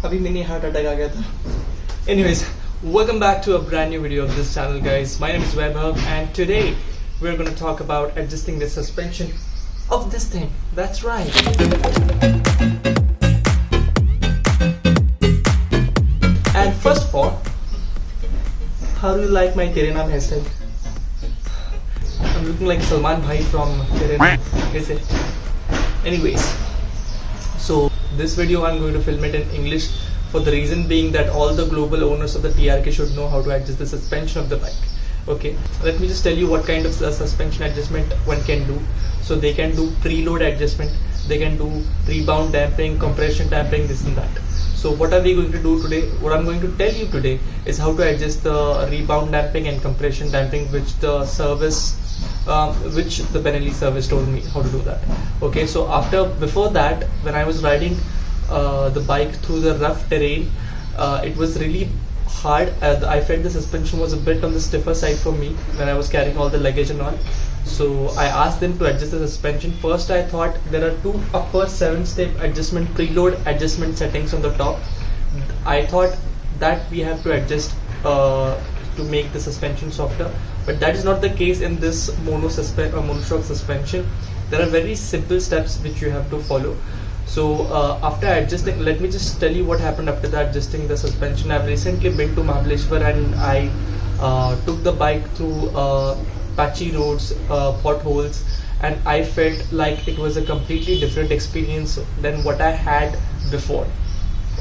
अभी mini heart attack आ गया था. Anyways, welcome back to a brand new video of this channel, guys. My name is Vaibhav, and today we're going to talk about adjusting the suspension of this thing. That's right. And first of all, how do you like my Tere Naam hairstyle? I'm looking like Salman Bhai from Tere Naam. Anyways, so this video I'm going to film it in English for the reason being that all the global owners of the TRK should know how to adjust the suspension of the bike. Okay, let me just tell you what kind of suspension adjustment one can do. So they can do preload adjustment, they can do rebound damping, compression damping, this and that. So what are we going to do today? What I'm going to tell you today is how to adjust the rebound damping and compression damping, which the benelli service told me how to do that. Okay, so before that, when I was riding the bike through the rough terrain, it was really hard. I felt the suspension was a bit on the stiffer side for me when I was carrying all the luggage and all. So I asked them to adjust the suspension. First I thought there are two upper 7-step adjustment preload adjustment settings on the top. I thought that we have to adjust to make the suspension softer, but that is not the case in this Monoshock suspension. There are very simple steps which you have to follow. So after adjusting, let me just tell you what happened after the adjusting the suspension. I've recently been to Mahabaleshwar and I took the bike through patchy roads, potholes, and I felt like it was a completely different experience than what I had before.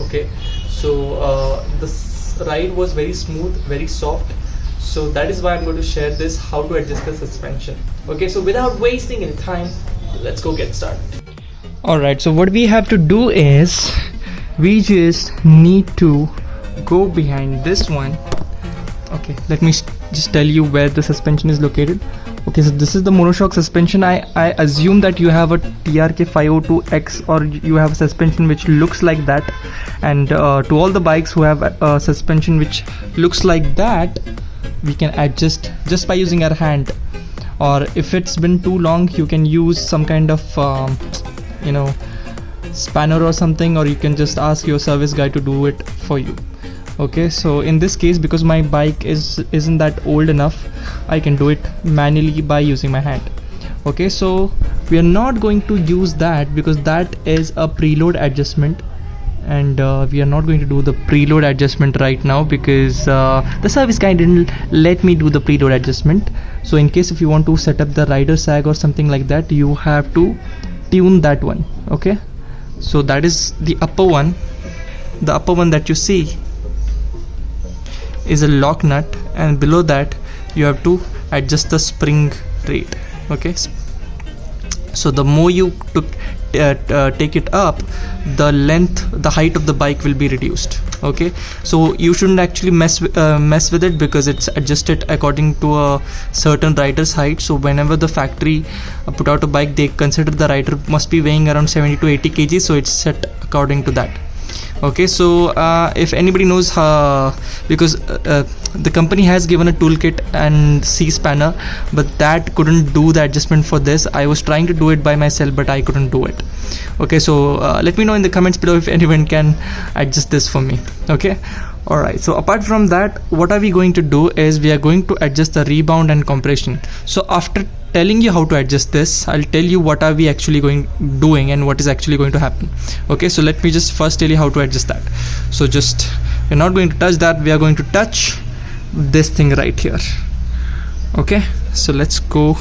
Okay, so this ride was very smooth, very soft. So that is why I'm going to share this, how to adjust the suspension. Okay, so without wasting any time, let's go get started. Alright, so what we have to do is we just need to go behind this one. Okay, let me just tell you where the suspension is located. Okay, so this is the Monoshock suspension. I assume that you have a TRK 502x or you have a suspension which looks like that, and to all the bikes who have a suspension which looks like that, we can adjust just by using our hand, or if it's been too long you can use some kind of spanner or something, or you can just ask your service guy to do it for you. Okay, so in this case, because my bike isn't that old enough, I can do it manually by using my hand. Okay, so we are not going to use that because that is a preload adjustment, and we are not going to do the preload adjustment right now because the service guy didn't let me do the preload adjustment. So in case if you want to set up the rider sag or something like that, you have to tune that one. Okay, so that is the upper one. The upper one that you see is a lock nut, and below that you have to adjust the spring rate. Okay, so the more you take it up, the height of the bike will be reduced. Okay, so you shouldn't actually mess with it because it's adjusted according to a certain rider's height. So whenever the factory put out a bike, they consider the rider must be weighing around 70 to 80 kg, so it's set according to that. Okay, so if anybody knows because the company has given a toolkit and C-spanner, but that couldn't do the adjustment for this. I was trying to do it by myself, but I couldn't do it. Okay, so let me know in the comments below if anyone can adjust this for me. Okay, alright, so apart from that, what are we going to do is we are going to adjust the rebound and compression. So after telling you how to adjust this, I'll tell you what are we actually doing and what is actually going to happen. Okay, so let me just first tell you how to adjust that. So we're not going to touch that, we are going to touch this thing right here. Okay, so let's go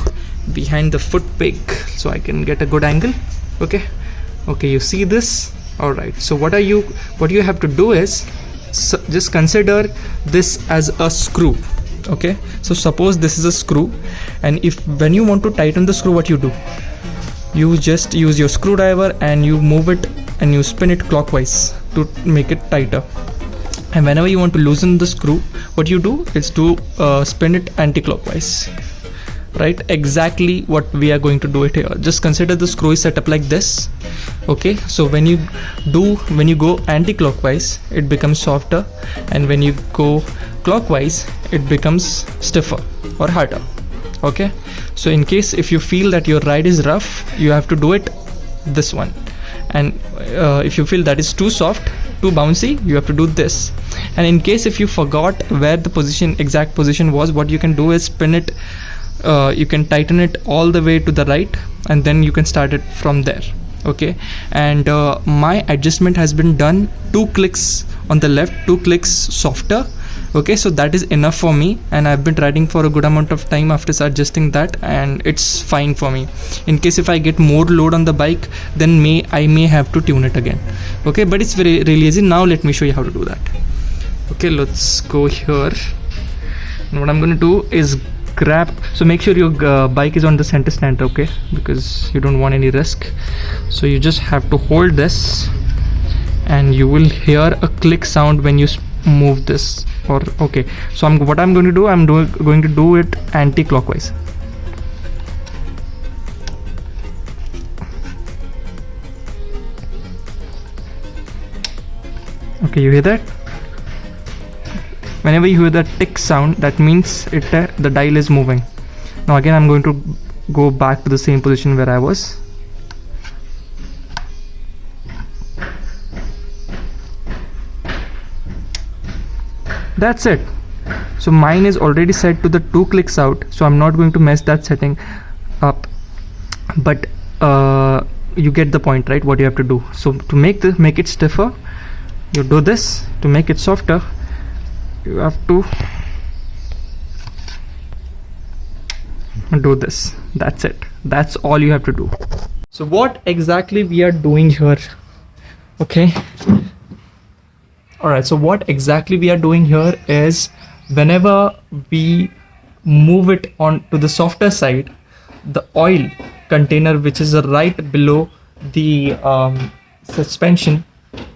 behind the foot peg so I can get a good angle. Okay, you see this? Alright, so what you have to do is just consider this as a screw. Okay, so suppose this is a screw, and when you want to tighten the screw, what you do, you just use your screwdriver and you move it and you spin it clockwise to make it tighter. And whenever you want to loosen the screw, what you do is to spin it anti-clockwise. Right, exactly what we are going to do it here. Just consider the screw is set up like this. Okay, so when you go anti-clockwise, it becomes softer, and when you go clockwise, it becomes stiffer or harder. Okay, so in case if you feel that your ride is rough, you have to do it this one, and if you feel that is too soft, too bouncy, you have to do this. And in case if you forgot where the exact position was, what you can do is spin it, you can tighten it all the way to the right, and then you can start it from there. Okay, and my adjustment has been done 2 clicks on the left, 2 clicks softer. Okay, so that is enough for me, and I've been riding for a good amount of time after adjusting that, and it's fine for me. In case if I get more load on the bike, then I may have to tune it again. Okay, but it's really easy. Now let me show you how to do that. Okay, let's go here. And what I'm going to do is grab, so make sure your bike is on the center stand, okay, because you don't want any risk. So you just have to hold this, and you will hear a click sound when you move this. Or okay, so what I'm going to do, going to do it anti-clockwise. Okay, you hear that? Whenever you hear that tick sound, that means the dial is moving. Now again, I'm going to go back to the same position where I was. That's it. So mine is already set to the 2 clicks out, so I'm not going to mess that setting up, but you get the point, right? What you have to do. So to make it stiffer, you do this. To make it softer, you have to do this. That's it. That's all you have to do. So what exactly we are doing here? Okay, alright, so what exactly we are doing here is, whenever we move it on to the softer side, the oil container, which is right below the suspension,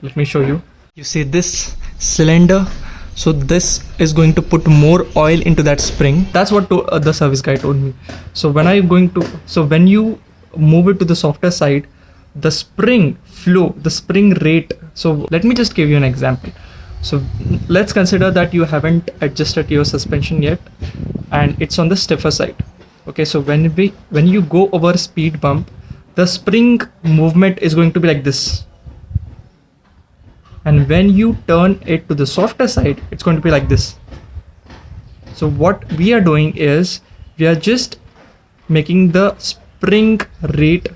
let me show you. You see this cylinder? So this is going to put more oil into that spring. That's what the service guy told me. So when you move it to the softer side, the spring flow, the spring rate. So let me just give you an example. So let's consider that you haven't adjusted your suspension yet, and it's on the stiffer side. Okay, so when you go over a speed bump, the spring movement is going to be like this. And when you turn it to the softer side, it's going to be like this. So what we are doing is, we are just making the spring rate,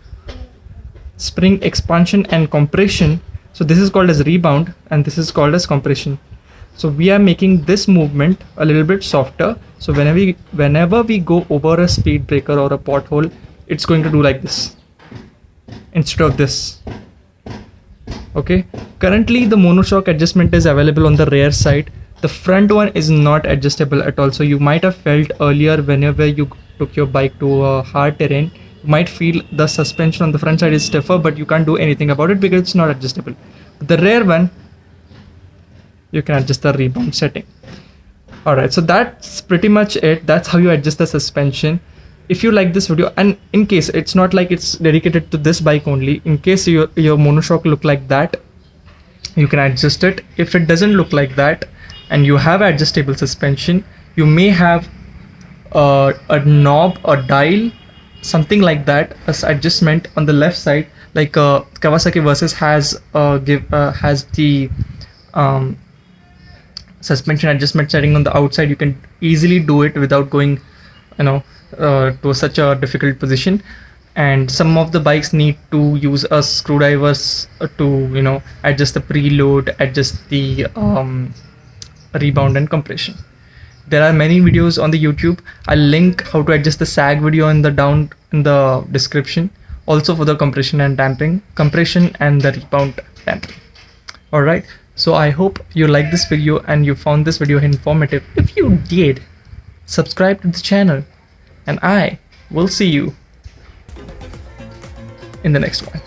spring expansion and compression. So this is called as rebound, and this is called as compression. So we are making this movement a little bit softer. So whenever we go over a speed breaker or a pothole, it's going to do like this instead of this. Okay, currently the Monoshock adjustment is available on the rear side. The front one is not adjustable at all. So you might have felt earlier, whenever you took your bike to a hard terrain, you might feel the suspension on the front side is stiffer, but you can't do anything about it because it's not adjustable. The rear one, you can adjust the rebound setting. Alright, so that's pretty much it. That's how you adjust the suspension. If you like this video, and in case it's not like it's dedicated to this bike only, in case your Monoshock look like that, you can adjust it. If it doesn't look like that and you have adjustable suspension, you may have a knob or dial, something like that, as adjustment on the left side, like Kawasaki Versys has the suspension adjustment setting on the outside. You can easily do it without going to such a difficult position. And some of the bikes need to use a screwdrivers to adjust the preload, adjust the rebound and compression. There are many videos on the YouTube. I'll link how to adjust the sag video in the description, also for the compression and damping, compression and the rebound damping. Alright, so I hope you liked this video and you found this video informative. If you did, subscribe to the channel, and I will see you in the next one.